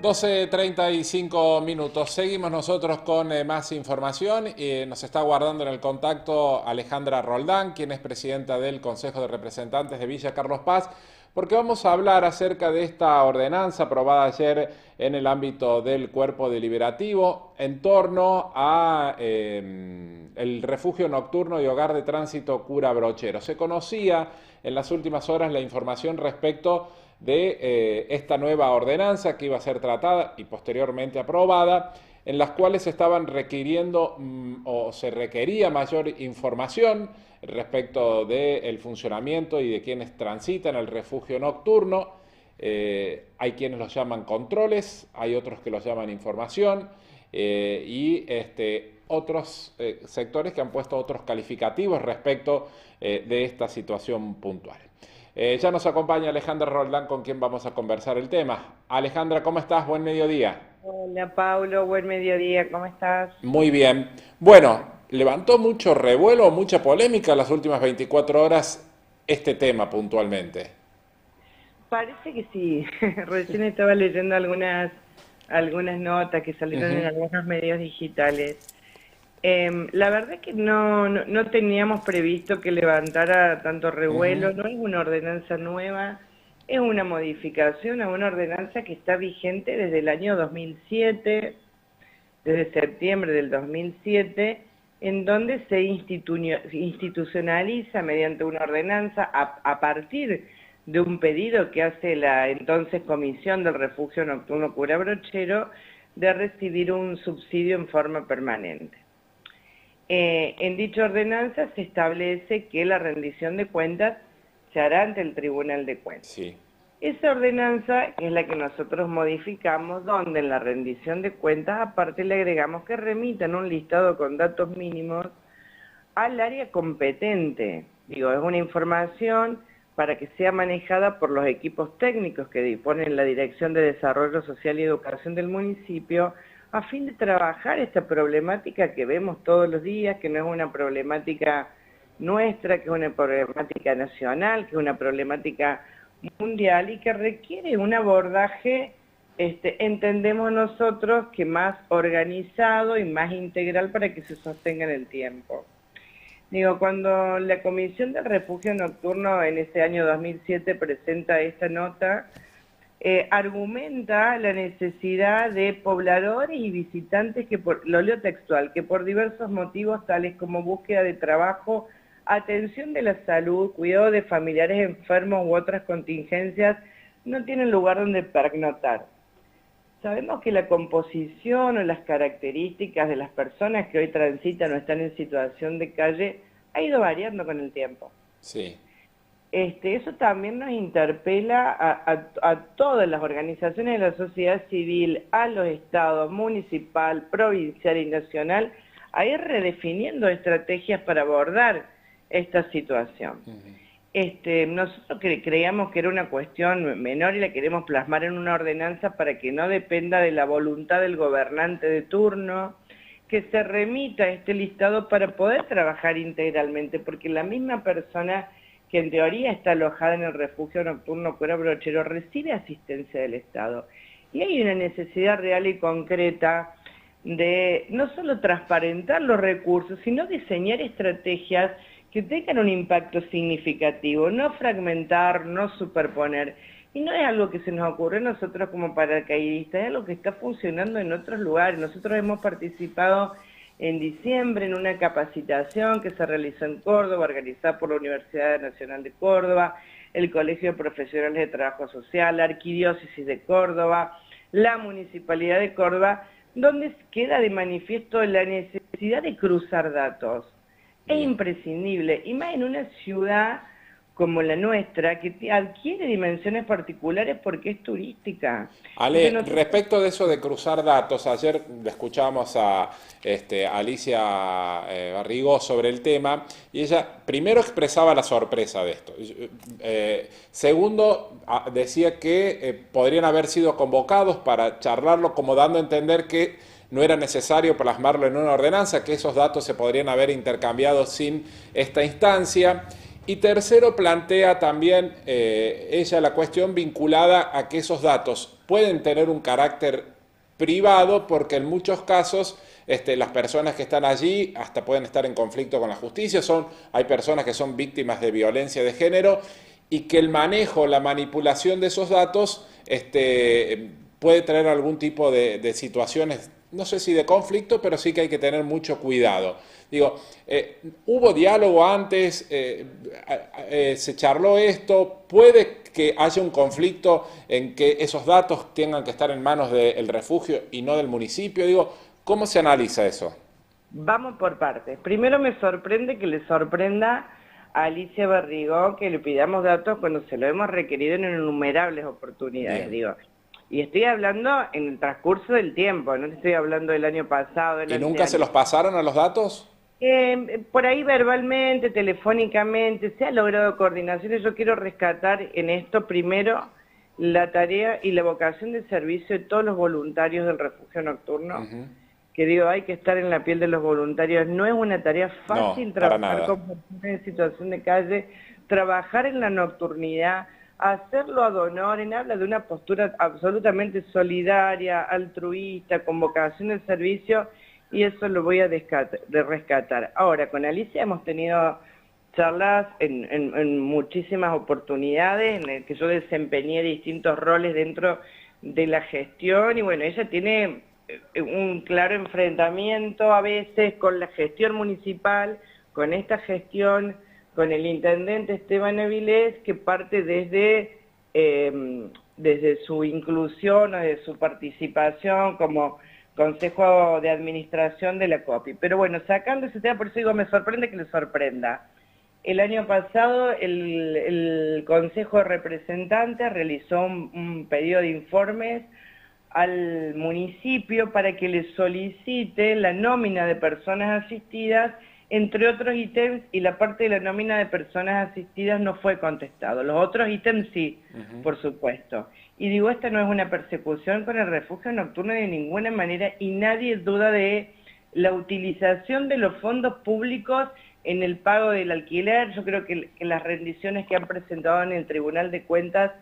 12:35. Seguimos nosotros con más información. Nos está guardando en el contacto Alejandra Roldán, quien es presidenta del Consejo de Representantes de Villa Carlos Paz, porque vamos a hablar acerca de esta ordenanza aprobada ayer en el ámbito del cuerpo deliberativo en torno a el refugio nocturno y hogar de tránsito Cura Brochero. Se conocía en las últimas horas la información respecto de esta nueva ordenanza que iba a ser tratada y posteriormente aprobada, en las cuales se estaban requiriendo o se requería mayor información respecto del funcionamiento y de quienes transitan el refugio nocturno. Hay quienes los llaman controles, hay otros que los llaman información y otros sectores que han puesto otros calificativos respecto de esta situación puntual. Ya nos acompaña Alejandra Roldán, con quien vamos a conversar el tema. Alejandra, ¿cómo estás? Buen mediodía. Hola Paulo, buen mediodía, ¿cómo estás? Muy bien. Bueno, levantó mucho revuelo, mucha polémica en las últimas 24 horas este tema puntualmente. Parece que sí, recién estaba leyendo algunas notas que salieron en Ujú, algunos medios digitales. La verdad es que no teníamos previsto que levantara tanto ujú, revuelo, no es una ordenanza nueva, es una modificación a una ordenanza que está vigente desde el año 2007, desde septiembre del 2007, en donde se institucionaliza mediante una ordenanza a partir de un pedido que hace la entonces Comisión del Refugio Nocturno Cura Brochero de recibir un subsidio en forma permanente. En dicha ordenanza se establece que la rendición de cuentas se hará ante el Tribunal de Cuentas. sí. Esa ordenanza es la que nosotros modificamos, donde en la rendición de cuentas aparte le agregamos que remitan un listado con datos mínimos al área competente. Digo, es una información para que sea manejada por los equipos técnicos que disponen la Dirección de Desarrollo Social y Educación del municipio, a fin de trabajar esta problemática que vemos todos los días, que no es una problemática nuestra, que es una problemática nacional, que es una problemática mundial y que requiere un abordaje, entendemos nosotros, que más organizado y más integral para que se sostenga en el tiempo. Digo, cuando la Comisión del Refugio Nocturno en ese año 2007 presenta esta nota, argumenta la necesidad de pobladores y visitantes lo leo textual, que por diversos motivos tales como búsqueda de trabajo, atención de la salud, cuidado de familiares enfermos u otras contingencias, no tienen lugar donde pernoctar. Sabemos que la composición o las características de las personas que hoy transitan o están en situación de calle ha ido variando con el tiempo. Sí. Eso también nos interpela a todas las organizaciones de la sociedad civil, a los estados, municipal, provincial y nacional, a ir redefiniendo estrategias para abordar esta situación. Nosotros creíamos que era una cuestión menor y la queremos plasmar en una ordenanza para que no dependa de la voluntad del gobernante de turno, que se remita a este listado para poder trabajar integralmente, porque la misma persona que en teoría está alojada en el refugio nocturno Cura Brochero recibe asistencia del Estado. Y hay una necesidad real y concreta de no solo transparentar los recursos, sino diseñar estrategias que tengan un impacto significativo, no fragmentar, no superponer. Y no es algo que se nos ocurre a nosotros como paracaidistas, es algo que está funcionando en otros lugares. Nosotros hemos participado en diciembre en una capacitación que se realizó en Córdoba, organizada por la Universidad Nacional de Córdoba, el Colegio de Profesionales de Trabajo Social, la Arquidiócesis de Córdoba, la Municipalidad de Córdoba, donde queda de manifiesto la necesidad de cruzar datos. Es Bien. imprescindible, y más en una ciudad como la nuestra, que adquiere dimensiones particulares porque es turística. Entonces Ale, nosotros, respecto de eso de cruzar datos, ayer le escuchábamos a Alicia Barrigó sobre el tema y ella primero expresaba la sorpresa de esto. Segundo, decía que podrían haber sido convocados para charlarlo, como dando a entender que no era necesario plasmarlo en una ordenanza, que esos datos se podrían haber intercambiado sin esta instancia. Y tercero, plantea también ella la cuestión vinculada a que esos datos pueden tener un carácter privado porque en muchos casos las personas que están allí hasta pueden estar en conflicto con la justicia, hay personas que son víctimas de violencia de género y que el manejo, la manipulación de esos datos puede traer algún tipo de situaciones, no sé si de conflicto, pero sí que hay que tener mucho cuidado. Digo, ¿hubo diálogo antes? ¿Se charló esto? ¿Puede que haya un conflicto en que esos datos tengan que estar en manos del refugio y no del municipio? Digo, ¿cómo se analiza eso? Vamos por partes. Primero me sorprende que le sorprenda a Alicia Barrigón que le pidamos datos cuando se lo hemos requerido en innumerables oportunidades, Bien. digo. Y estoy hablando en el transcurso del tiempo, no te estoy hablando del año pasado, del ¿Y nunca se los anteaño. pasaron a los datos? Por ahí verbalmente, telefónicamente, se ha logrado coordinaciones. Yo quiero rescatar en esto primero la tarea y la vocación de servicio de todos los voluntarios del refugio nocturno. Que digo, hay que estar en la piel de los voluntarios. No es una tarea No, fácil para trabajar nada. con personas en situación de calle, trabajar en la nocturnidad, hacerlo ad honorem, habla de una postura absolutamente solidaria, altruista, con vocación de servicio, y eso lo voy a rescatar. Ahora, con Alicia hemos tenido charlas en muchísimas oportunidades en las que yo desempeñé distintos roles dentro de la gestión, y bueno, ella tiene un claro enfrentamiento a veces con la gestión municipal, con esta gestión, con el intendente Esteban Avilés, que parte desde su inclusión o de su participación como Consejo de Administración de la COPI. Pero bueno, sacando ese tema, por eso digo, me sorprende que le sorprenda. El año pasado el Consejo de Representantes realizó un pedido de informes al municipio para que le solicite la nómina de personas asistidas, entre otros ítems, y la parte de la nómina de personas asistidas no fue contestado. Los otros ítems sí, por supuesto. Y digo, esta no es una persecución con el refugio nocturno de ninguna manera, y nadie duda de la utilización de los fondos públicos en el pago del alquiler. Yo creo que las rendiciones que han presentado en el Tribunal de Cuentas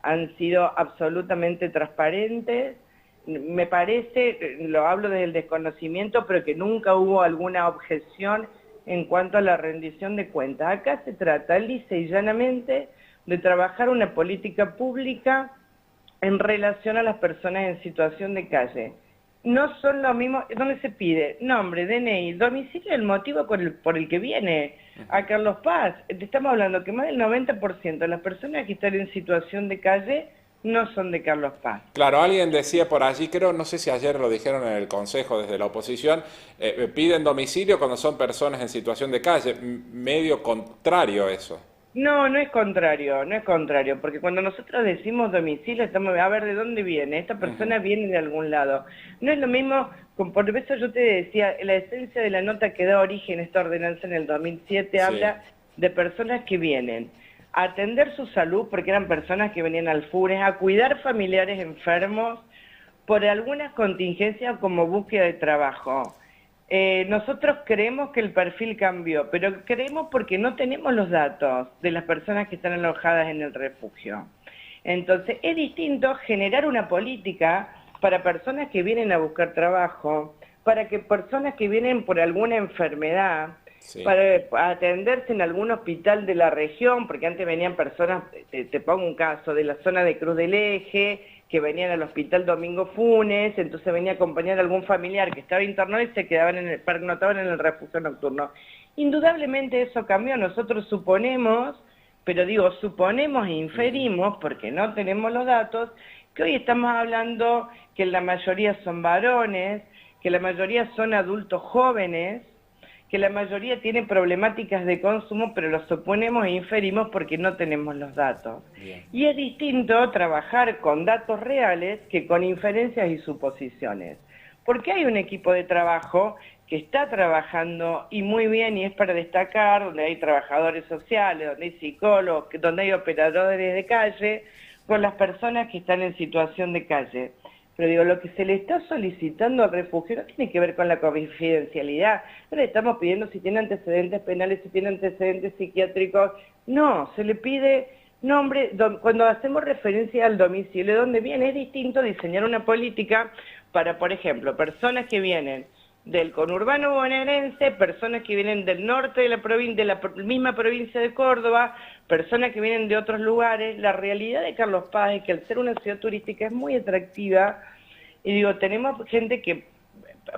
han sido absolutamente transparentes. Me parece, lo hablo desde el desconocimiento, pero que nunca hubo alguna objeción en cuanto a la rendición de cuentas. Acá se trata lisa y llanamente de trabajar una política pública en relación a las personas en situación de calle. No son lo mismo, donde se pide nombre, DNI, domicilio, el motivo por el que viene a Carlos Paz. Te estamos hablando que más del 90% de las personas que están en situación de calle no son de Carlos Paz. Claro, alguien decía por allí, creo, no sé si ayer lo dijeron en el Consejo desde la oposición, piden domicilio cuando son personas en situación de calle, medio contrario a eso. No, no es contrario, porque cuando nosotros decimos domicilio, estamos a ver de dónde viene, esta persona viene de algún lado. No es lo mismo, por eso yo te decía, la esencia de la nota que da origen a esta ordenanza en el 2007 Sí. habla de personas que vienen a atender su salud, porque eran personas que venían al FURES, a cuidar familiares enfermos, por algunas contingencias como búsqueda de trabajo. Nosotros creemos que el perfil cambió, pero creemos porque no tenemos los datos de las personas que están alojadas en el refugio. Entonces, es distinto generar una política para personas que vienen a buscar trabajo, para que personas que vienen por alguna enfermedad, Sí. para atenderse en algún hospital de la región, porque antes venían personas, te pongo un caso, de la zona de Cruz del Eje, que venían al hospital Domingo Funes, entonces venía a acompañar a algún familiar que estaba internado y se quedaban pernotaban en el refugio nocturno. Indudablemente eso cambió, nosotros suponemos, pero digo suponemos e inferimos, porque no tenemos los datos, que hoy estamos hablando que la mayoría son varones, que la mayoría son adultos jóvenes, que la mayoría tiene problemáticas de consumo, pero lo suponemos e inferimos porque no tenemos los datos. Bien. Y es distinto trabajar con datos reales que con inferencias y suposiciones. Porque hay un equipo de trabajo que está trabajando y muy bien, y es para destacar, donde hay trabajadores sociales, donde hay psicólogos, donde hay operadores de calle, con las personas que están en situación de calle. pero digo, lo que se le está solicitando al refugio no tiene que ver con la confidencialidad, no le estamos pidiendo si tiene antecedentes penales, si tiene antecedentes psiquiátricos, no, se le pide nombre, cuando hacemos referencia al domicilio de dónde viene, es distinto diseñar una política para, por ejemplo, personas que vienen del conurbano bonaerense, personas que vienen del norte de la misma provincia de Córdoba, personas que vienen de otros lugares. La realidad de Carlos Paz es que al ser una ciudad turística es muy atractiva, y digo, tenemos gente que,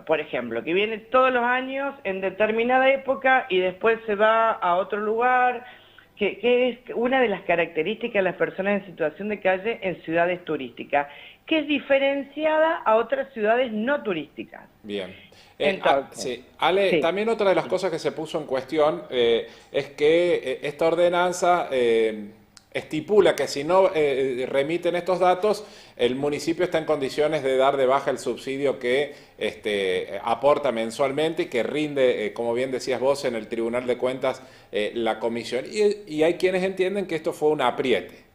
por ejemplo, que viene todos los años en determinada época y después se va a otro lugar, que es una de las características de las personas en situación de calle en ciudades turísticas, que es diferenciada a otras ciudades no turísticas. Bien. Entonces, Sí. Ale, sí. también otra de las cosas que se puso en cuestión es que esta ordenanza estipula que si no remiten estos datos, el municipio está en condiciones de dar de baja el subsidio que aporta mensualmente y que rinde, como bien decías vos, en el Tribunal de Cuentas la comisión. Y hay quienes entienden que esto fue un apriete.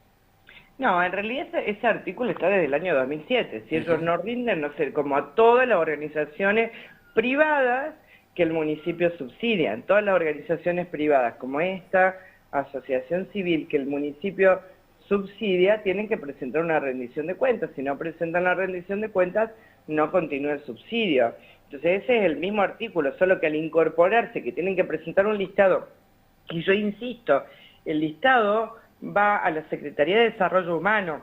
No, en realidad ese artículo está desde el año 2007. Si ellos no rinden, no sé, como a todas las organizaciones privadas que el municipio subsidia, todas las organizaciones privadas como esta asociación civil que el municipio subsidia, tienen que presentar una rendición de cuentas. Si no presentan la rendición de cuentas, no continúa el subsidio. Entonces ese es el mismo artículo, solo que al incorporarse que tienen que presentar un listado, y yo insisto, el listado va a la Secretaría de Desarrollo Humano,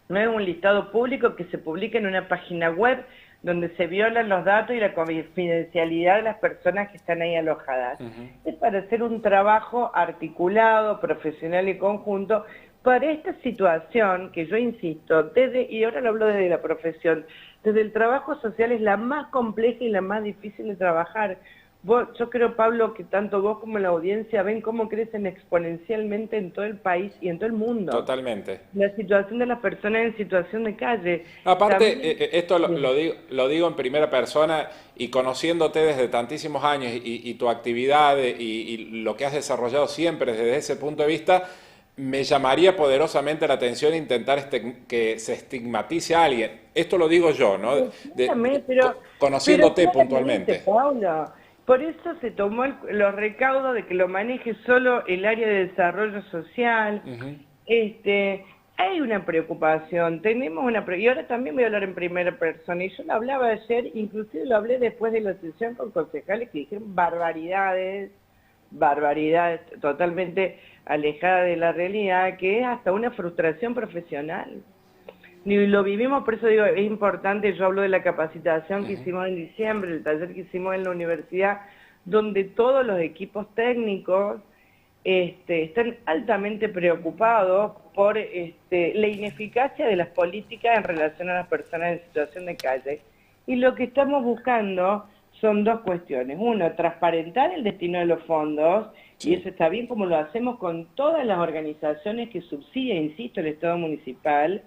no es un listado público que se publica en una página web donde se violan los datos y la confidencialidad de las personas que están ahí alojadas. Es para hacer un trabajo articulado, profesional y conjunto para esta situación que yo insisto, y ahora lo hablo desde la profesión, desde el trabajo social es la más compleja y la más difícil de trabajar. Yo creo, Pablo, que tanto vos como la audiencia ven cómo crecen exponencialmente en todo el país y en todo el mundo. Totalmente. La situación de las personas en situación de calle. Aparte, También, esto lo digo en primera persona y conociéndote desde tantísimos años y tu actividad y lo que has desarrollado siempre desde ese punto de vista, me llamaría poderosamente la atención intentar que se estigmatice a alguien. Esto lo digo yo, ¿no? Conociéndote pero claramente, puntualmente. Pablo, por eso se tomó los recaudos de que lo maneje solo el área de desarrollo social. Hay una preocupación, y ahora también voy a hablar en primera persona, y yo lo hablaba ayer, inclusive lo hablé después de la sesión con concejales que dijeron barbaridades totalmente alejadas de la realidad, que es hasta una frustración profesional. Y lo vivimos, por eso digo, es importante, yo hablo de la capacitación que hicimos en diciembre, el taller que hicimos en la universidad, donde todos los equipos técnicos están altamente preocupados por la ineficacia de las políticas en relación a las personas en situación de calle. Y lo que estamos buscando son dos cuestiones. Uno, transparentar el destino de los fondos, y eso está bien como lo hacemos con todas las organizaciones que subsidia, insisto, el Estado municipal,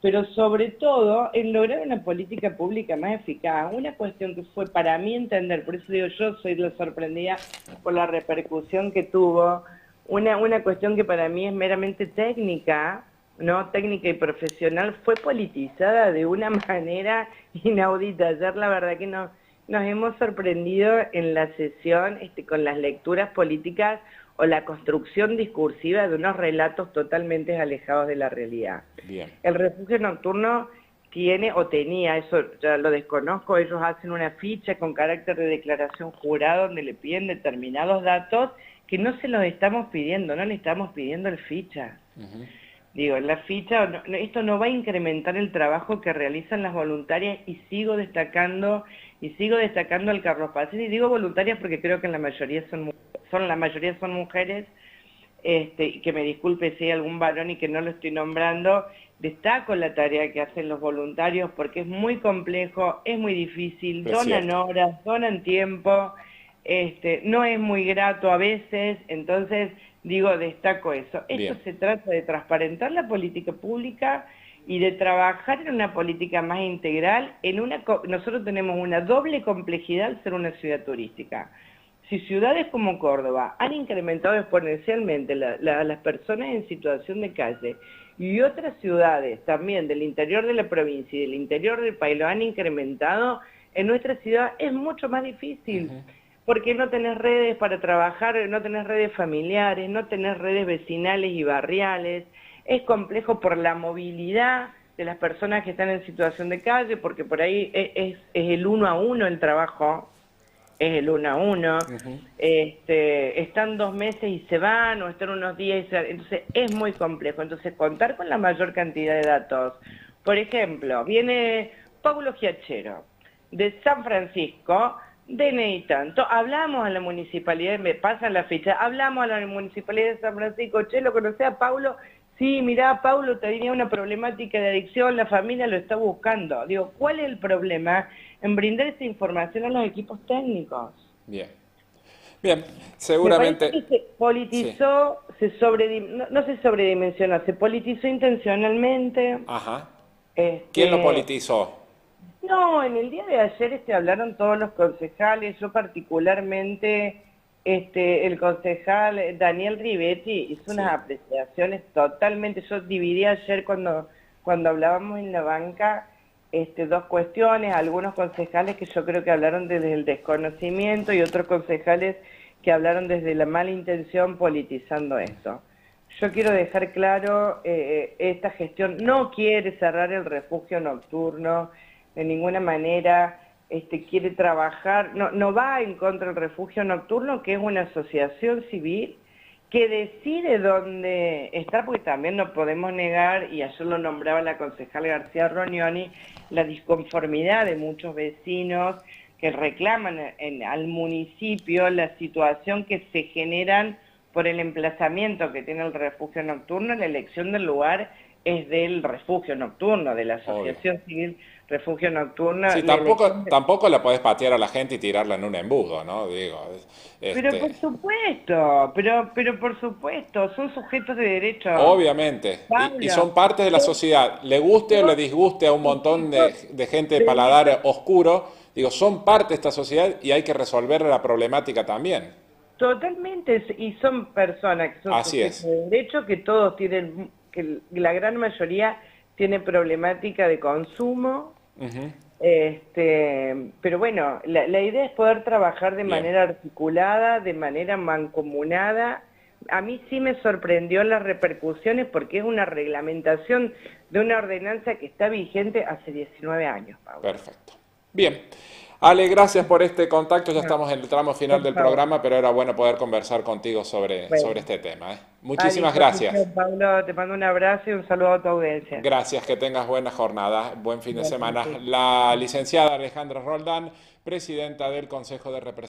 pero sobre todo en lograr una política pública más eficaz. Una cuestión que fue para mí entender, por eso digo, yo soy la sorprendida por la repercusión que tuvo, una cuestión que para mí es meramente técnica, ¿no? Técnica y profesional, fue politizada de una manera inaudita. Ayer la verdad que nos hemos sorprendido en la sesión con las lecturas políticas o la construcción discursiva de unos relatos totalmente alejados de la realidad. Bien. El refugio nocturno tiene o tenía, eso ya lo desconozco, ellos hacen una ficha con carácter de declaración jurada donde le piden determinados datos que no se los estamos pidiendo, no le estamos pidiendo el ficha. Digo, en la ficha, esto no va a incrementar el trabajo que realizan las voluntarias y sigo destacando al Carlos Paz. Y digo voluntarias porque creo que la mayoría son mujeres, y que me disculpe si hay algún varón y que no lo estoy nombrando. Destaco la tarea que hacen los voluntarios porque es muy complejo, es muy difícil, donan horas, donan tiempo, no es muy grato a veces, entonces digo, destaco eso. Esto se trata de transparentar la política pública y de trabajar en una política más integral. Nosotros tenemos una doble complejidad al ser una ciudad turística. Si ciudades como Córdoba han incrementado exponencialmente las personas en situación de calle y otras ciudades también del interior de la provincia y del interior del país lo han incrementado, en nuestra ciudad es mucho más difícil, porque no tenés redes para trabajar, no tenés redes familiares, no tenés redes vecinales y barriales, es complejo por la movilidad de las personas que están en situación de calle, porque por ahí es el 1 a 1 el trabajo, es el 1 a 1, están 2 meses y se van, o están unos días y se van, entonces es muy complejo. Entonces contar con la mayor cantidad de datos, por ejemplo, viene Paulo Giachero, de San Francisco, DNI tanto, hablamos a la municipalidad, me pasan la ficha, hablamos a la municipalidad de San Francisco, che, ¿lo conocés a Paulo? Sí, mirá, Paulo tenía una problemática de adicción, la familia lo está buscando. Digo, ¿cuál es el problema en brindar esta información a los equipos técnicos? Bien. Bien, Me parece seguramente. que se Sí. politizó, no se sobredimensionó, se politizó intencionalmente. Ajá. ¿Quién lo Este, politizó? no, en el día de ayer hablaron todos los concejales, yo particularmente, el concejal Daniel Rivetti hizo unas Sí. apreciaciones totalmente, yo dividí ayer cuando hablábamos en la banca, dos cuestiones, algunos concejales que yo creo que hablaron desde el desconocimiento y otros concejales que hablaron desde la mala intención politizando esto. Yo quiero dejar claro, esta gestión no quiere cerrar el refugio nocturno, de ninguna manera quiere trabajar, no va en contra del refugio nocturno, que es una asociación civil que decide dónde estar, porque también no podemos negar, y ayer lo nombraba la concejal García Rognoni, la disconformidad de muchos vecinos que reclaman al municipio la situación que se generan por el emplazamiento que tiene el refugio nocturno. La elección del lugar es del refugio nocturno, de la Obvio. Asociación Civil Refugio Nocturno. Sí, La elección tampoco la podés patear a la gente y tirarla en un embudo, ¿no? Digo, Pero por supuesto, pero por supuesto, son sujetos de derecho, obviamente, y Pablo. son partes de la sociedad, le guste o le disguste a un montón de gente de Derecho paladar oscuro, digo, son parte de esta sociedad y hay que resolver la problemática también. totalmente, y son personas que son Así sujetos es. de derecho, que todos tienen, que la gran mayoría tiene problemática de consumo. Ujú. Pero bueno, la idea es poder trabajar de Bien. manera articulada, de manera mancomunada. A mí sí me sorprendió las repercusiones porque es una reglamentación de una ordenanza que está vigente hace 19 años, Pablo. Perfecto. Bien. Ale, gracias por este contacto. Ya No, estamos en el tramo final por del favor. programa, pero era bueno poder conversar contigo sobre Bueno, este tema, ¿eh? a Muchísimas gracias. disposición, Pablo, te mando un abrazo y un saludo a tu audiencia. Gracias, que tengas buena jornada, buen fin de semana. Igualmente. La licenciada Alejandra Roldán, presidenta del Consejo de Representantes.